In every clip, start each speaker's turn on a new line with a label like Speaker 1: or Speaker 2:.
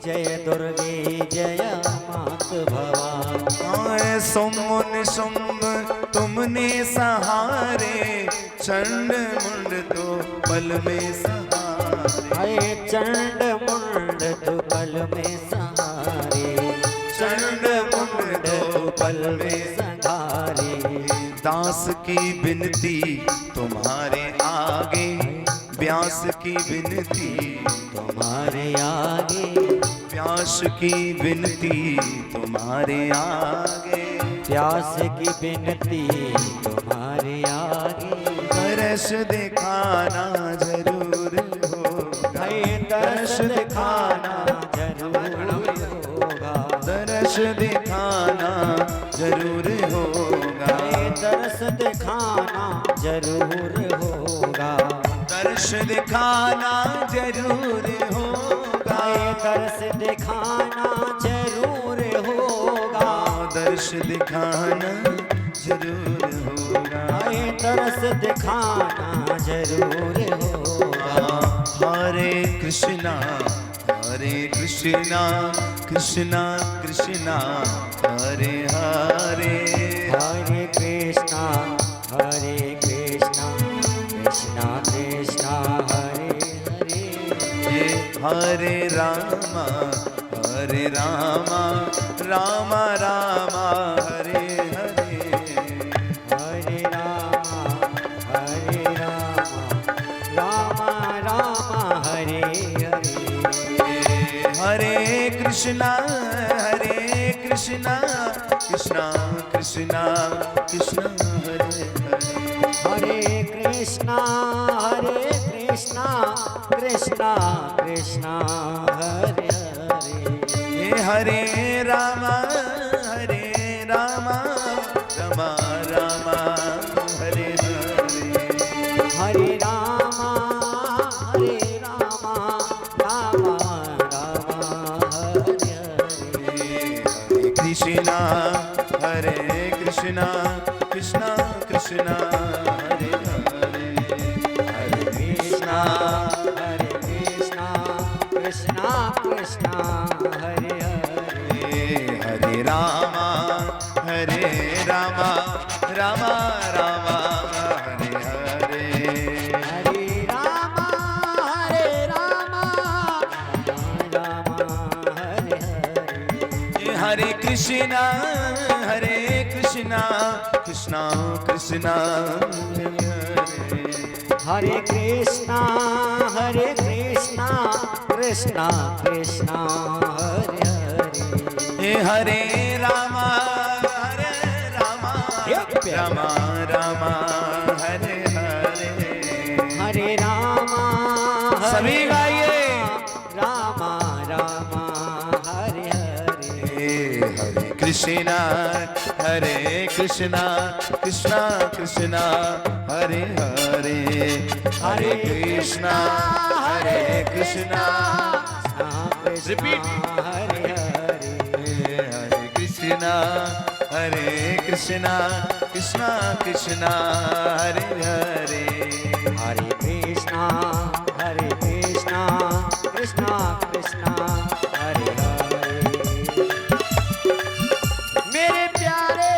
Speaker 1: जय दुर्गे जय मात भवानी।
Speaker 2: सोमुन शुंभ तुमने सहारे, चंड मुंड तो पल में सहारे।
Speaker 1: चंड मुंड तो पल में सहारे,
Speaker 2: चंड मुंड तो पल में
Speaker 1: सहारे।
Speaker 2: दास की विनती तुम्हारे आगे, व्यास की विनती
Speaker 1: तुम्हारे आगे,
Speaker 2: व्यास की विनती तुम्हारे आगे।
Speaker 1: व्यास की विनती तुम्हारे आगे।
Speaker 2: दर्श दिखाना जरूर होगा,
Speaker 1: दर्श दिखाना जरूर होगा,
Speaker 2: दर्श दिखाना जरूर होगा,
Speaker 1: दर्श दिखाना जरूर होगा,
Speaker 2: दर्श दिखाना जरूर होगा,
Speaker 1: दर्श दिखाना जरूर होगा,
Speaker 2: दर्श दिखाना जरूर होगा,
Speaker 1: दर्श दिखाना जरूर होगा।
Speaker 2: हरे कृष्णा हरे कृष्णा, कृष्णा कृष्णा हरे हरे,
Speaker 1: हरे कृष्णा हरे कृष्णा, कृष्णा कृष्णा हरे हरे।
Speaker 2: हरे रामा हरे रामा, रामा रामा हरे हरे,
Speaker 1: हरे रामा हरे रामा, रामा रामा हरे हरे।
Speaker 2: हरे कृष्णा कृष्णा कृष्णा कृष्णा हरे हरे,
Speaker 1: हरे कृष्णा कृष्णा कृष्णा हरे हरे।
Speaker 2: हरे रामा रामा रामा हरे हरे,
Speaker 1: हरे रामा रामा रामा हरे हरे।
Speaker 2: हरे कृष्णा कृष्णा कृष्णा हरे हरे, हरे कृष्णा
Speaker 1: कृष्णा कृष्णा हरे हरे।
Speaker 2: हरे रामा रामा रामा हरे हरे,
Speaker 1: हरे रामा रामा हरे हरे।
Speaker 2: हरे कृष्णा कृष्णा कृष्णा हरे हरे,
Speaker 1: हरे कृष्णा कृष्णा कृष्णा हरे हरे।
Speaker 2: हरे रामा रामा रामा हरे हरे,
Speaker 1: हरे रामा
Speaker 2: सभी गाइए,
Speaker 1: रामा रामा हरे हरे।
Speaker 2: हरे कृष्णा कृष्णा कृष्णा हरे हरे, हरे कृष्णा रिपीट,
Speaker 1: हरे हरे।
Speaker 2: हरे कृष्णा कृष्णा कृष्णा हरे हरे,
Speaker 1: हरे कृष्णा कृष्णा कृष्णा हरे हरे। मेरे प्यारे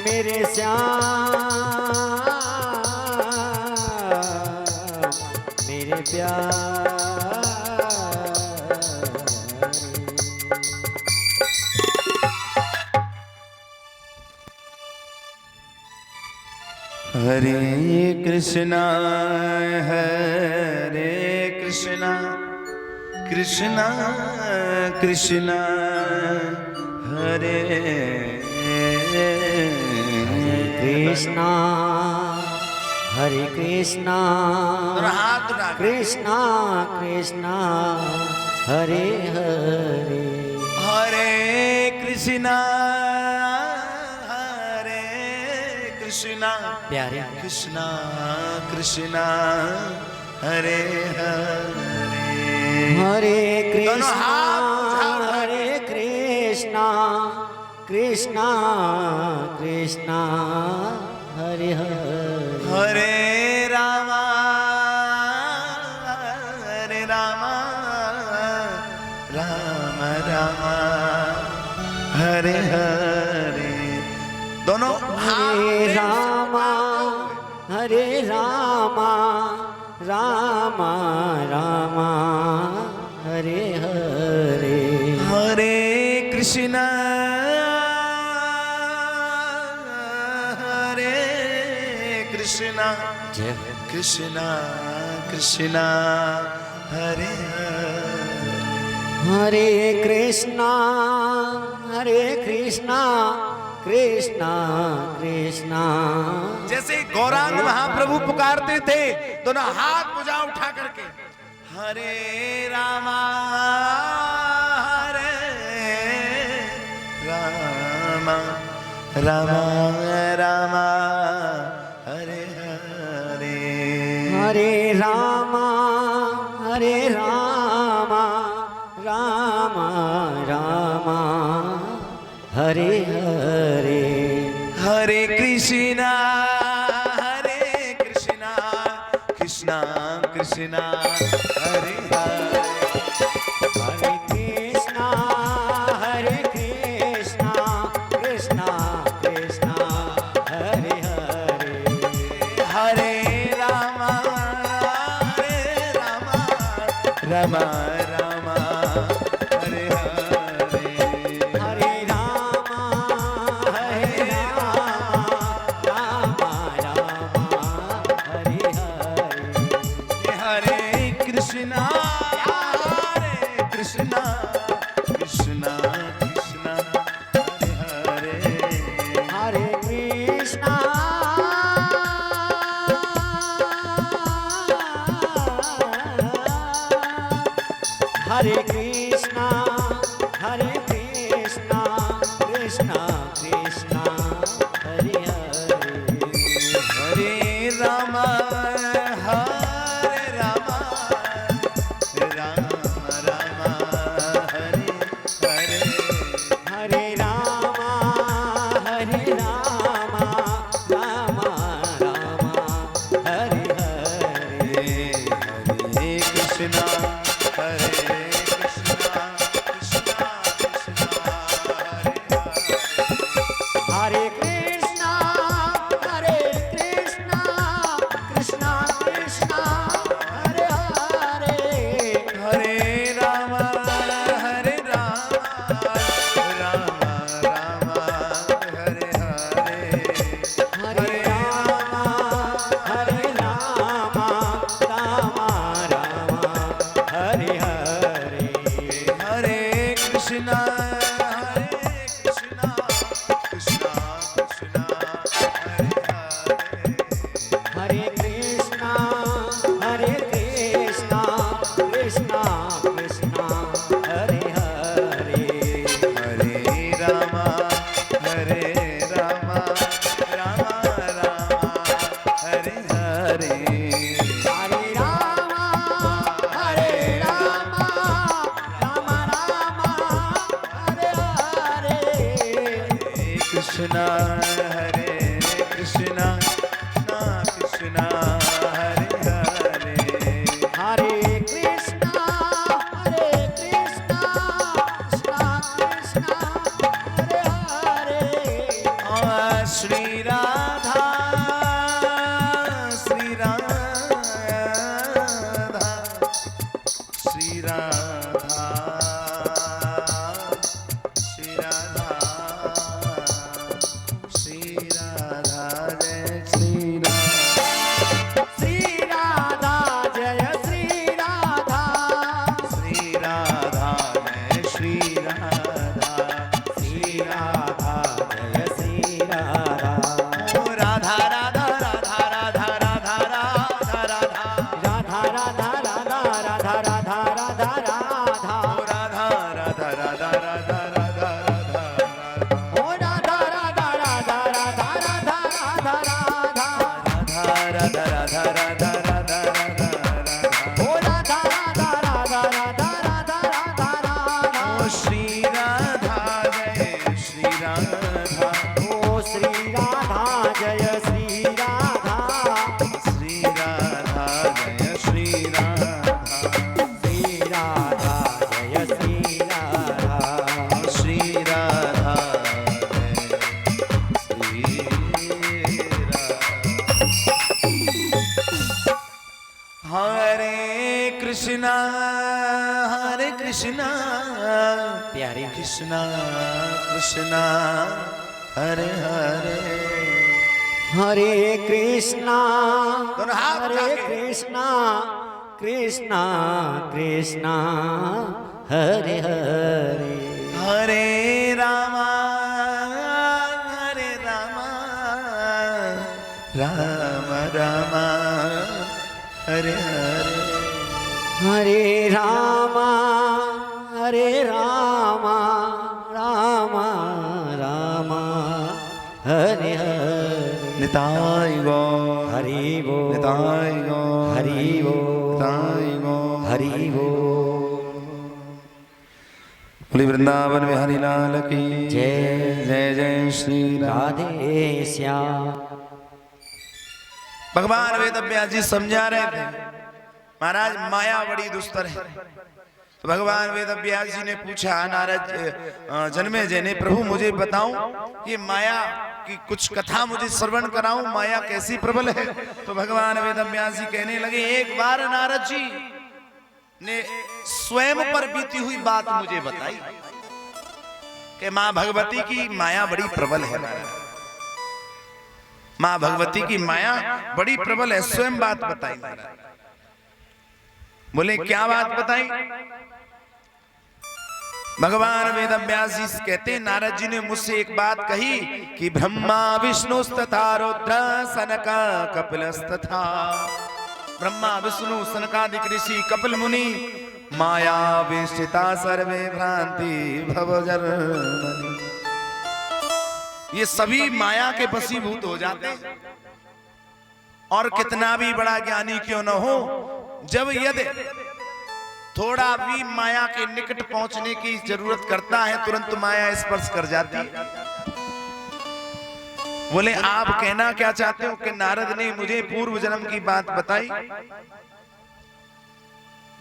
Speaker 1: मेरे श्याम मेरे प्यारे।
Speaker 2: हरे कृष्णा कृष्णा कृष्णा हरे
Speaker 1: कृष्णा हरे कृष्णा कृष्णा कृष्णा हरे हरे।
Speaker 2: हरे कृष्णा
Speaker 1: प्यारे
Speaker 2: कृष्णा कृष्णा हरे हरे,
Speaker 1: हरे कृष्णा कृष्णा कृष्णा हरे हरे।
Speaker 2: हरे रामा राम राम हरे हरे। दोनों
Speaker 1: हरे रामा हरे रामा रामा रामा हरे हरे।
Speaker 2: हरे कृष्णा कृष्णा कृष्णा कृष्णा हरे
Speaker 1: हरे कृष्णा हरे कृष्णा कृष्णा कृष्णा।
Speaker 2: जैसे गौरांग महाप्रभु पुकारते थे दोनों हाथ भुजा उठा करके हरे रामा रामा रामा हरे हरे।
Speaker 1: हरे रामा हरे रामा रामा रामा हरे हरे।
Speaker 2: हरे कृष्णा कृष्णा कृष्णा हरे हरे।
Speaker 1: हरे कृष्णा कृष्णा कृष्णा हरे हरे।
Speaker 2: हरे रामा रामा रामा हरे हरे।
Speaker 1: हरे रामा रामा रामा हरे हरे।
Speaker 2: हरे कृष्णा कृष्णा कृष्णा कृष्णा हरे हरे।
Speaker 1: हरे कृष्णा हरे कृष्णा कृष्णा कृष्णा हरे हरे।
Speaker 2: हरे रामा रामा रामा हरे हरे।
Speaker 1: हरे रामा रामा रामा हरे हरे।
Speaker 2: हरे कृष्णा हरे कृष्णा कृष्णा कृष्णा हरे हरे।
Speaker 1: हरे कृष्णा कृष्णा कृष्णा हरे हरे।
Speaker 2: हरे रामा रामा रामा हरे हरे।
Speaker 1: हरे रामा रामा रामा हरे हरे।
Speaker 2: हरे कृष्णा कृष्णा कृष्णा हरे हरे।
Speaker 1: हरे कृष्णा कृष्णा कृष्णा हरे हरे।
Speaker 2: हरे रामा रामा रामा हरे हरे।
Speaker 1: हरे रामा रामा रामा हरे हरे।
Speaker 2: कृष्णा हरे कृष्णा कृष्णा हरे हरे।
Speaker 1: हरे कृष्णा कृष्णा कृष्णा हरे हरे।
Speaker 2: श्री राधा श्री राधा श्री राधा श्री राधा श्री राधा जय श्री राधा।
Speaker 1: श्री राधा जय श्री राधा।
Speaker 2: श्री राधा जय श्री राधा।
Speaker 1: श्री राधा जय श्री राधा।
Speaker 2: ओ राधा राधा राधा राधा राधा राधा राधा
Speaker 1: राधा राधा राधा राधा राधा राधा।
Speaker 2: ओ राधा राधा राधा राधा राधा राधा।
Speaker 1: ओ राधा राधा राधा राधा राधा राधा राधा।
Speaker 2: राधा राधा राधा राधा राधा राधा।
Speaker 1: ओ राधा राधा राधा राधा राधा राधा राधा।
Speaker 2: ओ श्री राधा जय श्री राधा।
Speaker 1: ओ श्री राधा जय श्री राधा।
Speaker 2: कृष्णा
Speaker 1: प्यारी
Speaker 2: कृष्णा कृष्णा हरे हरे
Speaker 1: हरे कृष्णा
Speaker 2: दोनों हाथ
Speaker 1: हरे
Speaker 2: उठा के।
Speaker 1: कृष्णा कृष्णा कृष्णा हरे हरे
Speaker 2: हरे रामा राम राम हरे हरे
Speaker 1: हरे रामा राम राम हरे हरे
Speaker 2: निताय गो
Speaker 1: हरि वो
Speaker 2: निताय गो
Speaker 1: हरि वो
Speaker 2: निताय गो
Speaker 1: हरि वो
Speaker 2: बोले वृंदावन में हरि लाल की
Speaker 1: जय।
Speaker 2: जय जय श्री राधे।
Speaker 1: राधे श्याम।
Speaker 2: भगवान वेद व्यास जी समझा रहे थे महाराज माया बड़ी दुस्तर है। तो भगवान वेद व्यास जी ने पूछा नारद जन्मेजय ने, प्रभु मुझे बताऊं ये माया की कुछ कथा मुझे श्रवण कराऊं, माया कैसी प्रबल है। तो भगवान वेद व्यास जी कहने लगे, एक बार नारद जी ने स्वयं पर बीती हुई बात मुझे बताई कि मां भगवती की माया बड़ी प्रबल है। मां भगवती की माया बड़ी प्रबल है, स्वयं बात बताई। बोले क्या बात बताई? भगवान वेद व्यास जी कहते, नारद जी ने मुझसे एक बात कही कि ब्रह्मा विष्णु तथा रुद्र सनक कपिलस्तथा, ब्रह्मा विष्णु सनकादिक ऋषि कपिल मुनि माया विष्टिता सर्वे भ्रांति भवजर्मनि, ये सभी माया के वशीभूत हो जाते। और कितना भी बड़ा ज्ञानी क्यों न हो, जब यदि थोड़ा भी माया के निकट पहुंचने की जरूरत करता है तुरंत माया स्पर्श कर जाती है। बोले आप कहना क्या चाहते हो कि नारद ने मुझे पूर्व जन्म की बात बताई?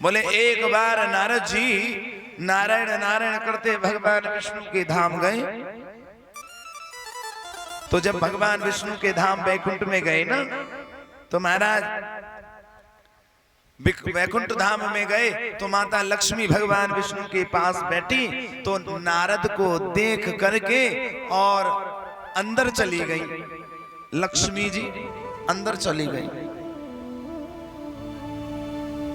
Speaker 2: बोले एक बार नारद जी नारायण नारायण करते भगवान विष्णु के धाम गए। तो जब भगवान विष्णु के धाम वैकुंठ में गए ना, तो महाराज वैकुंठ धाम में गए तो माता लक्ष्मी भगवान विष्णु के पास बैठी, तो नारद को देख करके और अंदर चली गई। लक्ष्मी जी अंदर चली गई।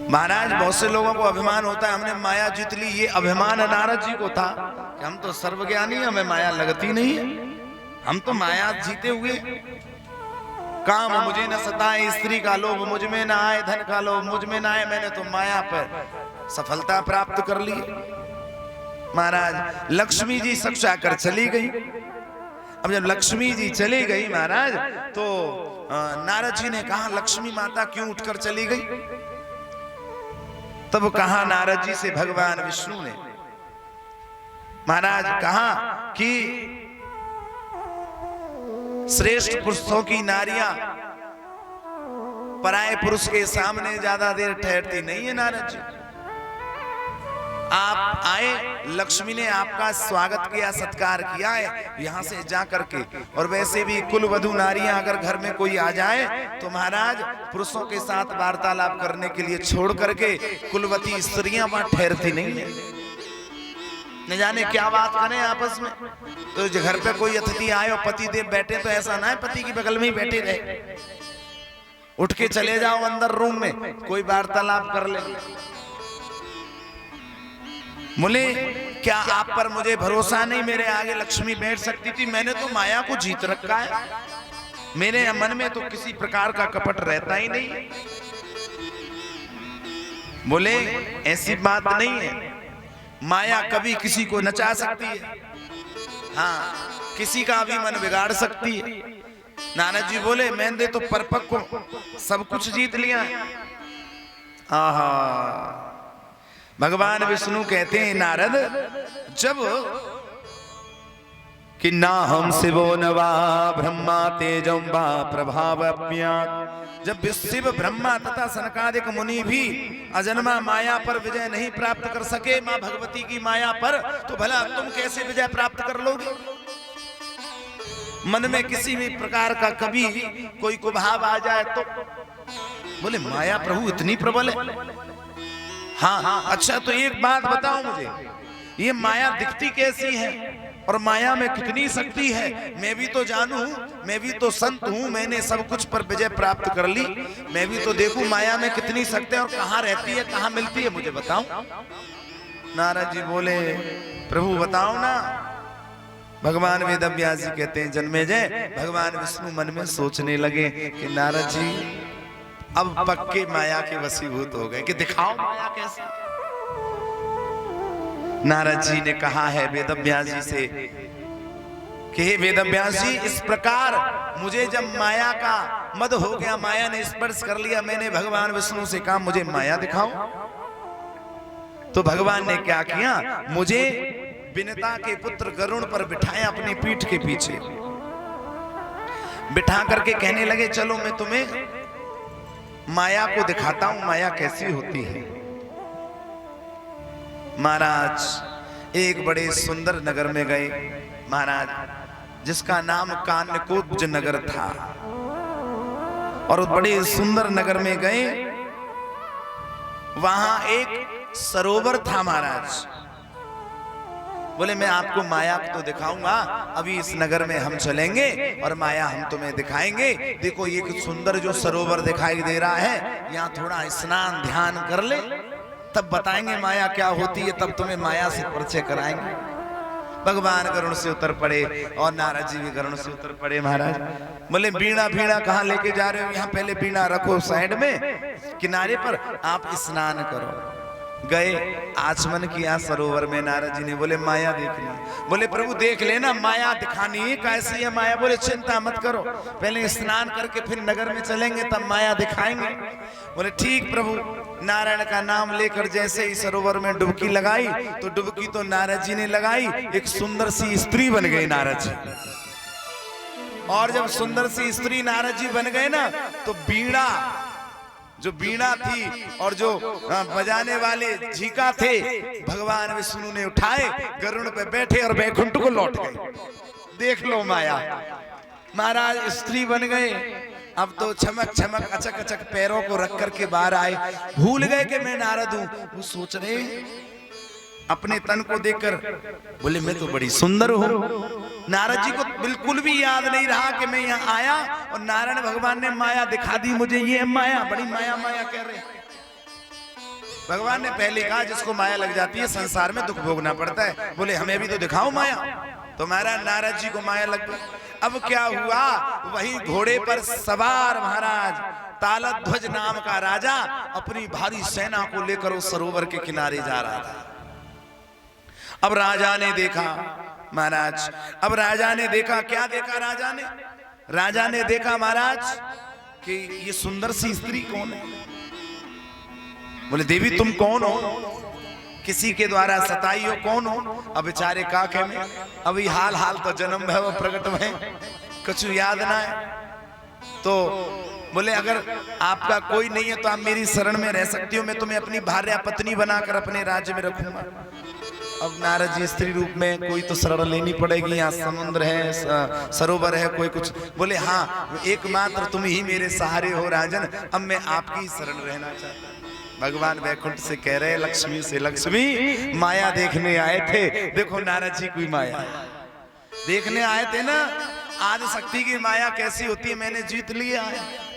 Speaker 2: महाराज बहुत से लोगों को अभिमान होता है हमने माया जीत ली, ये अभिमान नारद जी को था कि हम तो सर्वज्ञानी, हमें माया लगती नहीं है, हम तो माया जीते हुए। काम मुझे न सताए, स्त्री का लोभ मुझ में न आए, धन का लोभ मुझ में न आए, मैंने तो माया पर सफलता प्राप्त कर ली। महाराज लक्ष्मी जी सक्षा कर चली गई। अब जब लक्ष्मी जी चली गई महाराज, तो नारद जी ने कहा लक्ष्मी माता क्यों उठकर चली गई? तब कहा नारद जी से भगवान विष्णु ने, महाराज कहा कि श्रेष्ठ पुरुषों की नारियां पराये पुरुष के सामने ज्यादा देर ठहरती नहीं है। नारद जी आप आए, लक्ष्मी ने आपका स्वागत किया, सत्कार किया है यहां से जा करके। और वैसे भी कुल वधू नारियां अगर घर में कोई आ जाए तो महाराज पुरुषों के साथ वार्तालाप करने के लिए छोड़ करके कुलवती स्त्रियां वहां ठहरती नहीं है। न जाने क्या बात करें आपस में। तो घर पे कोई अतिथि आए और पति देव बैठे तो ऐसा ना है पति के बगल में ही बैठे रहे, उठ के चले जाओ अंदर रूम में, कोई वार्तालाप कर ले। बोले क्या आप पर मुझे भरोसा नहीं? मेरे आगे लक्ष्मी बैठ सकती थी, मैंने तो माया को जीत रखा है, मेरे मन में तो किसी प्रकार का कपट रहता ही नहीं। बोले ऐसी बात नहीं है, माया कभी किसी को नचा सकती है, हाँ किसी का भी मन बिगाड़ सकती है। नारद जी बोले मैंने तो परिपक्व सब कुछ जीत लिया है। आहा, भगवान विष्णु कहते हैं नारद, जब कि ना हम शिवो नवा ब्रह्मा तेजम वा प्रभाव अज्ञात, जब शिव ब्रह्मा तथा सनकादिक मुनि भी अजन्मा माया पर विजय नहीं प्राप्त कर सके मां भगवती की माया पर, तो भला तुम कैसे विजय प्राप्त कर लोगे? मन में किसी भी प्रकार का कभी कोई कुभाव आ जाए तो। बोले माया प्रभु इतनी प्रबल है, हाँ, अच्छा तो एक बात बताओ मुझे, ये माया दिखती कैसी है और माया में कितनी शक्ति है? मैं भी तो जानूं, मैं भी तो संत हूं, मैंने सब कुछ पर विजय प्राप्त कर ली, मैं भी तो देखूं माया में कितनी शक्ति है और कहाँ रहती है, कहाँ मिलती है, मुझे बताओ। नारद जी बोले, प्रभु बताओ ना। भगवान वेदव्यास जी कहते हैं, जन्मेजय भगवान विष्णु मन में सोचने लगे कि नारद जी अब पक्के माया के वशीभूत हो गए कि दिखाओ माया कैसे। नारद जी ने कहा है वेदव्यास जी से कि हे वेदव्यास जी, इस प्रकार मुझे जब माया का मद हो गया, माया ने स्पर्श कर लिया, मैंने भगवान विष्णु से कहा मुझे माया दिखाओ। तो भगवान ने क्या किया, मुझे विनता के पुत्र गरुण पर बिठाया, अपनी पीठ के पीछे बिठा करके कहने लगे, चलो मैं तुम्हें माया को दिखाता हूं, माया कैसी होती है। महाराज एक बड़े सुंदर नगर में गए महाराज, जिसका नाम कान्यकोब्ज नगर था, और बड़े सुंदर नगर में गए, वहां एक सरोवर था महाराज। बोले मैं आपको माया तो दिखाऊंगा, अभी इस नगर में हम चलेंगे और माया हम तुम्हें दिखाएंगे। देखो ये सुंदर जो सरोवर दिखाई दे रहा है, यहाँ थोड़ा स्नान ध्यान कर ले, तब बताएंगे माया क्या होती है, तब तुम्हें माया से परिचय कराएंगे। भगवान गरुड़ से उतर पड़े और नारद जी भी गरुड़ से उतर पड़े। महाराज बोले बीणा बीणा कहाँ लेके जा रहे हो, यहाँ पहले बीणा रखो साइड में किनारे पर, आप स्नान करो। गए, आचमन किया सरोवर में। नारद जी ने बोले माया देखना। बोले प्रभु देख लेना, माया दिखानी है, कैसी है माया। बोले चिंता मत करो, पहले स्नान करके फिर नगर में चलेंगे, तब माया दिखाएंगे। बोले ठीक प्रभु। नारायण का नाम लेकर जैसे ही सरोवर में डुबकी लगाई, तो डुबकी तो नारद जी ने लगाई, एक सुंदर सी स्त्री बन गई नारद जी। और जब सुंदर सी स्त्री नारद जी बन गए ना, तो बीणा, जो बीणा थी और जो बजाने वाले झीका थे, भगवान विष्णु ने उठाए, गरुड़ पे बैठे और बैकुंठ को लौट गए। देख लो माया। महाराज स्त्री बन गए, अब तो चमक चमक अचक अचक पैरों को रख करके बाहर आए। भूल गए कि मैं नारद हूं। वो सोच रहे अपने तन को देखकर, बोले मैं तो बड़ी सुंदर हूं। नारद जी को बिल्कुल भी याद नहीं रहा कि मैं यहाँ आया और नारायण भगवान ने माया दिखा दी मुझे। ये माया, बड़ी माया माया कह रहे। भगवान ने पहले कहा जिसको माया लग जाती है संसार में दुख भोगना पड़ता है। बोले हमें भी तो दिखाओ माया। तो महाराज नारद जी को माया लग गई। अब क्या हुआ, वही घोड़े पर सवार महाराज तालध्वज नाम का राजा अपनी भारी सेना को लेकर उस सरोवर के किनारे जा रहा था। अब राजा ने देखा महाराज, अब राजा ने देखा, क्या देखा राजा ने? राजा ने देखा महाराज कि ये सुंदर सी स्त्री कौन है। बोले देवी तुम कौन हो, किसी के द्वारा सताई हो, कौन हो? अब बेचारे का कह में, अभी हाल हाल तो जन्म है वो प्रकट में, कुछ याद ना है। तो बोले अगर आपका कोई नहीं है तो आप मेरी शरण में रह सकती हो, मैं तुम्हें अपनी भार्या पत्नी बनाकर अपने राज्य में रखूंगा। अब नारद जी स्त्री रूप में, कोई तो शरण लेनी पड़ेगी, यहाँ समुद्र है, सरोवर है, कोई कुछ। बोले हाँ एकमात्र तुम ही मेरे सहारे हो राजन, अब मैं आपकी शरण रहना चाहता हूँ। भगवान वैकुंठ से कह रहे लक्ष्मी से, लक्ष्मी माया देखने आए थे। देखो नारद जी कोई माया देखने आए थे ना, आदि शक्ति की माया कैसी होती है मैंने जीत लिया है।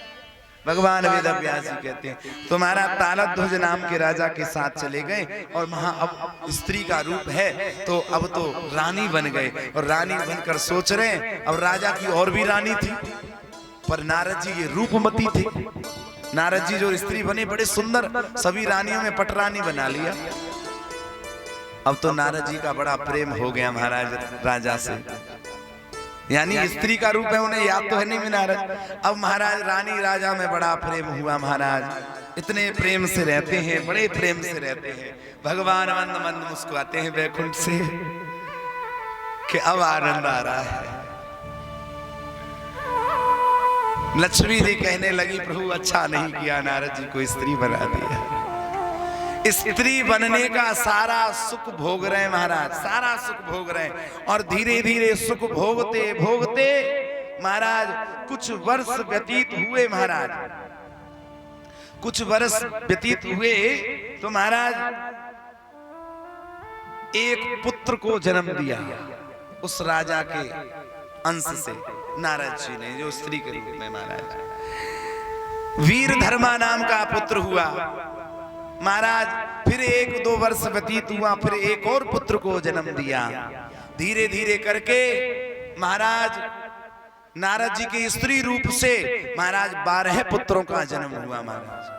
Speaker 2: भगवान वेदव्यास जी कहते हैं तुम्हारा तालध्वज नाम के राजा के साथ चले गए और वहां अब स्त्री का रूप है, तो अब तो रानी बन गए और रानी बनकर सोच रहे हैं। अब राजा की और भी रानी थी, पर नारद जी ये रूपमती थे। नारद जी जो स्त्री बने बड़े सुंदर, सभी रानियों में पटरानी बना लिया। अब तो नारद जी का बड़ा प्रेम हो गया महाराज राजा से, यानी स्त्री का रूप है, उन्हें याद तो है नहीं नारद। अब महाराज रानी राजा में बड़ा प्रेम हुआ महाराज, इतने प्रेम से रहते हैं, बड़े प्रेम से रहते हैं। भगवान मंद मंद मुस्कुराते हैं वैकुंठ से कि अब आनंद आ रहा है। लक्ष्मी जी कहने लगी प्रभु अच्छा नहीं किया, नारद जी को स्त्री बना दिया। स्त्री बनने का सारा सुख भोग रहे महाराज, सारा सुख भोग रहे, और धीरे धीरे सुख भोगते भोगते महाराज कुछ वर्ष व्यतीत हुए। महाराज कुछ वर्ष व्यतीत हुए तो महाराज एक पुत्र को जन्म दिया उस राजा के अंश से नारद जी ने, जो स्त्री के रूप में महाराज वीर धर्मा नाम का पुत्र हुआ। महाराज फिर 1-2 वर्ष व्यतीत हुआ, फिर एक और पुत्र को जन्म दिया। धीरे धीरे करके महाराज नारद जी के स्त्री रूप से महाराज 12 पुत्रों का जन्म हुआ महाराज,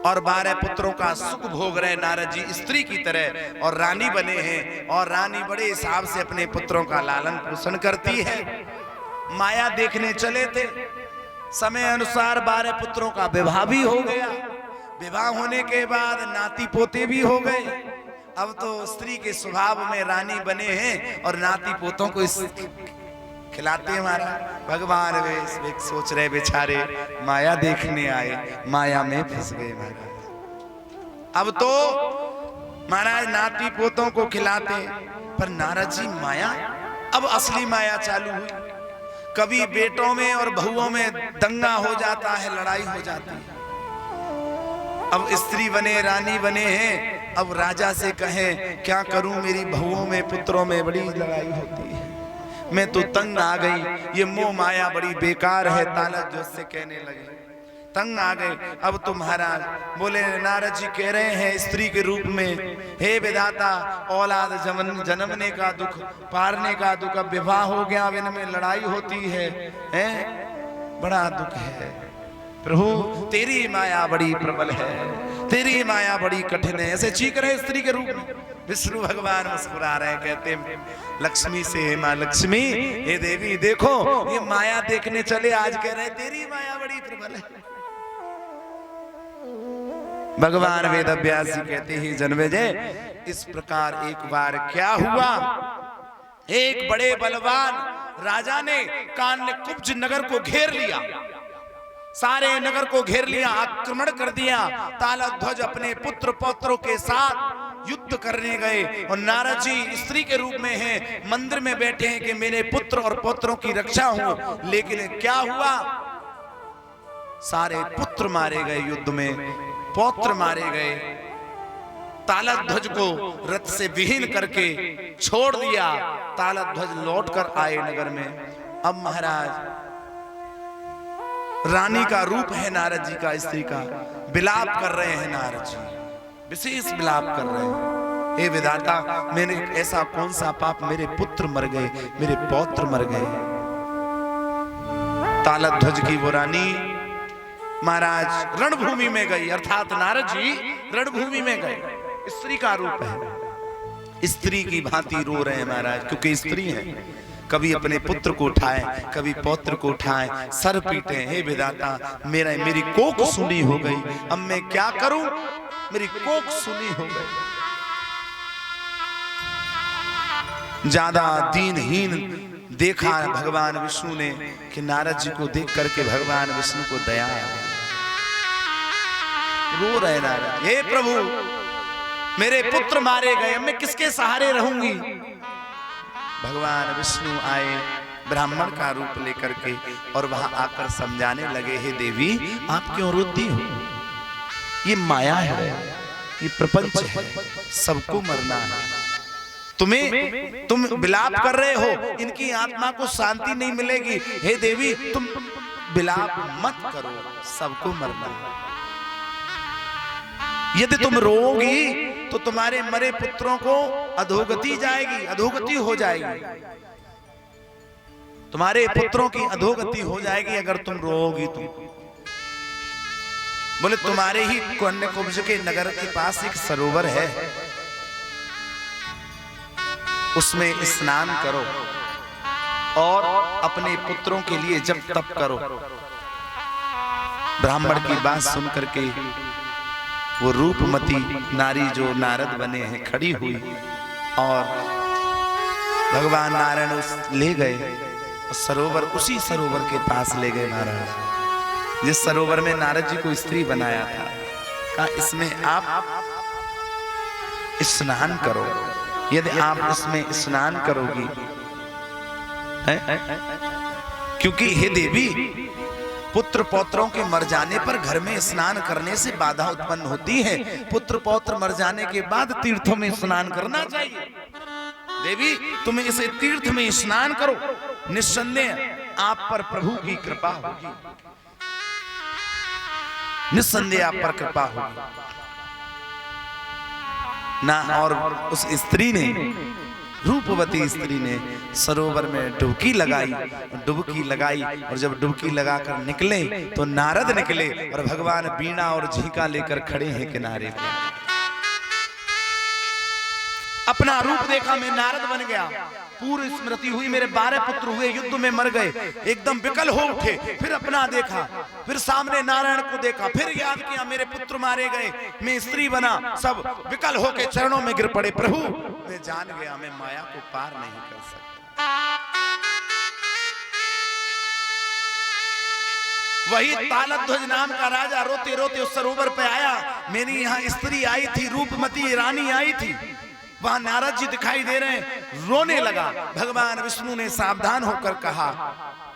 Speaker 2: और 12 पुत्रों का सुख भोग रहे नारद जी स्त्री की तरह, और रानी बने हैं। और रानी बड़े हिसाब से अपने पुत्रों का लालन पोषण करती है। माया देखने चले थे, समय अनुसार 12 पुत्रों का विवाह भी हो गया। विवाह होने के बाद नाती पोते भी हो गए। अब तो स्त्री के स्वभाव में रानी बने हैं और नाती पोतों को खिलाते हैं। हमारा भगवान वे सोच रहे बेचारे माया देखने आए, माया में फंस गए महाराज। अब तो महाराज नाती पोतों को खिलाते, पर नारद जी माया, अब असली माया चालू हुई। कभी बेटों में और बहुओं में दंगा हो जाता है, लड़ाई हो जाती है। अब स्त्री बने, रानी बने हैं, अब राजा से कहें क्या करूं, मेरी बहुओं में पुत्रों में बड़ी लड़ाई होती है, मैं तो तंग आ गई, ये मोह माया बड़ी बेकार है। तालक जो से कहने लगे, तंग आ गए। अब तो महाराज बोले, नारद जी कह रहे हैं स्त्री के रूप में, हे विधाता, औलाद जन्मने का दुख, पारने का दुख, अब विवाह हो गया, अब इनमें लड़ाई होती है, बड़ा दुख है। प्रभु तेरी माया बड़ी प्रबल है, तेरी माया बड़ी कठिन है। ऐसे चीख रहे स्त्री के रूप में। विष्णु भगवान मुस्कुरा रहे, कहते लक्ष्मी से, माँ लक्ष्मी, हे देवी देखो, ये माया देखने चले, आज कह रहे तेरी माया बड़ी प्रबल है। भगवान वेद व्यास जी कहते ही जन्मेजय, इस प्रकार एक बार क्या हुआ, एक बड़े बलवान राजा ने कान्यकुब्ज नगर को घेर लिया, सारे नगर को घेर लिया, आक्रमण कर दिया। तालध्वज अपने पुत्र पौत्रों के साथ युद्ध करने गए, और नारद जी स्त्री के रूप में हैं, मंदिर में बैठे हैं कि मेरे पुत्र और पौत्रों की रक्षा हो। लेकिन क्या हुआ, सारे पुत्र मारे गए युद्ध में, पौत्र मारे गए। तालध्वज को रथ से विहीन करके छोड़ दिया। तालध्वज लौटकर आए नगर में। अब महाराज रानी का रूप है नारद जी का, स्त्री का, विलाप कर रहे हैं नारद जी, विशेष विलाप कर रहे हैं। हे विधाता, मैंने ऐसा कौन सा पाप, मेरे पुत्र मर गए, मेरे पौत्र मर गए। तालध्वज की वो रानी महाराज रणभूमि में गई, अर्थात नारद जी रणभूमि में गए। स्त्री का रूप है, स्त्री की भांति रो रहे हैं महाराज, क्योंकि स्त्री है। कभी अपने पुत्र को उठाए, कभी पौत्र को उठाए, सर पीटे। हे विधाता, मेरी कोख सुनी हो गई, अब मैं क्या करूं, मेरी कोख सुनी हो गई। ज्यादा दीनहीन देखा भगवान विष्णु ने कि नारद जी को देख करके भगवान विष्णु को दया आया। रो रहे नारद, हे प्रभु, मेरे पुत्र मारे गए, मैं किसके सहारे रहूंगी। भगवान विष्णु आए ब्राह्मण का रूप लेकर के, और वहां आकर समझाने लगे, हे देवी, आप क्यों रोती हो, ये माया है, ये प्रपंच है, सबको मरना है। तुम विलाप कर रहे हो, इनकी आत्मा को शांति नहीं मिलेगी। हे देवी, तुम विलाप मत करो, सबको मरना है। यदि तुम रोओगी तो तुम्हारे मरे पुत्रों को अधोगति जाएगी, अधोगति हो जाएगी, तुम्हारे पुत्रों की अधोगति हो जाएगी अगर तुम रोओगी तो। बोले, तुम्हारे ही कान्यकुब्ज के नगर के पास एक सरोवर है, उसमें स्नान करो और अपने पुत्रों के लिए जप तप करो। ब्राह्मण की बात सुन करके वो रूपमती नारी जो नारद बने हैं खड़ी हुई, और भगवान नारायण उस ले गए सरोवर, उसी सरोवर के पास ले गए महाराज, जिस सरोवर में नारद जी को स्त्री बनाया था। कहा, इसमें आप स्नान करो, यदि आप इसमें स्नान करोगी, क्योंकि हे देवी, पुत्र पौत्रों के मर जाने पर घर में स्नान करने से बाधा उत्पन्न होती है। पुत्र पौत्र मर जाने के बाद तीर्थों में स्नान करना चाहिए। देवी तुम इस तीर्थ में स्नान करो, निस्संदेह आप पर प्रभु की कृपा होगी, निस्संदेह आप पर कृपा होगी ना। और उस स्त्री ने, रूपवती स्त्री ने सरोवर में डुबकी लगाई, और जब डुबकी लगाकर निकले तो नारद निकले और भगवान बीणा और झींका लेकर खड़े हैं किनारे पे। अपना रूप देखा, मैं नारद बन गया, पूरी स्मृति हुई, मेरे 12 पुत्र हुए, युद्ध में मर गए, एकदम विकल हो उठे। फिर अपना देखा, फिर सामने नारायण को देखा, फिर याद किया मेरे पुत्र मारे गए, मैं स्त्री बना, सब विकल होके चरणों में गिर पड़े। प्रभु मैं जान गया मैं माया को पार नहीं कर सकता। वही तालध्वज नाम का राजा रोते रोते उस सरोवर पे आया। मेरी यहाँ स्त्री आई थी, रूपमती रानी आई थी, वहां नारद जी दिखाई दे रहे हैं, रोने लगा। भगवान विष्णु ने सावधान होकर कहा,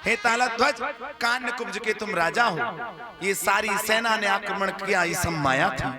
Speaker 2: हे तालध्वज, कान्य कुब्ज के तुम राजा हो, ये सारी सेना ने आक्रमण किया, ये सब माया थी।